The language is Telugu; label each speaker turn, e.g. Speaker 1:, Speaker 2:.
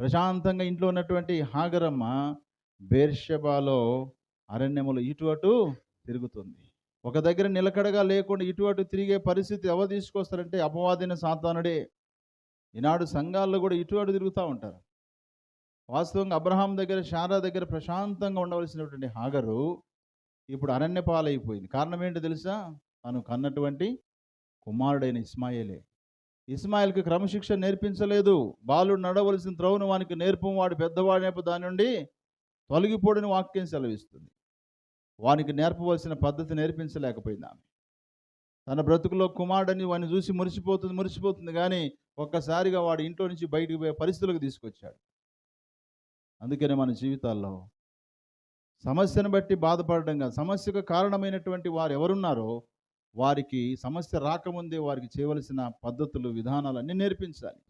Speaker 1: ప్రశాంతంగా ఇంట్లో ఉన్నటువంటి హాగరమ్మ బేర్షెబాలో అరణ్యములో ఇటు అటు తిరుగుతుంది. ఒక దగ్గర నిలకడగా లేకుండా ఇటు అటు తిరిగే పరిస్థితి ఎవరు తీసుకొస్తారంటే అపవాదైన సాతానుడే. ఈనాడు సంఘాల్లో కూడా ఇటు అటు తిరుగుతూ ఉంటారు. వాస్తవంగా అబ్రహాం దగ్గర, శారా దగ్గర ప్రశాంతంగా ఉండవలసినటువంటి హాగరు ఇప్పుడు అరణ్య పాలైపోయింది. కారణం ఏంటో తెలుసా? తను కన్నటువంటి కుమారుడైన ఇస్మాయేలే. ఇస్మాయిల్కి క్రమశిక్షణ నేర్పించలేదు. బాలుడు నడవలసిన త్రోవను వానికి నేర్పం, వాడు పెద్దవాడినప్పుడు దాని నుండి తొలగిపోడని వాక్యం సెలవిస్తుంది. వానికి నేర్పవలసిన పద్ధతి నేర్పించలేకపోయింది ఆమె. తన బ్రతుకులో కుమారుడని వాడిని చూసి మురిసిపోతుంది కానీ ఒక్కసారిగా వాడి ఇంట్లో నుంచి బయటికి పోయే పరిస్థితులకు తీసుకొచ్చాడు. అందుకనే మన జీవితాల్లో సమస్యను బట్టి బాధపడడం కాదు, సమస్యకు కారణమైనటువంటి వారు ఎవరున్నారో వారికి సమస్య రాకముందే వారికి చేయవలసిన పద్ధతులు, విధానాలు అన్నీ నేర్పించాలి.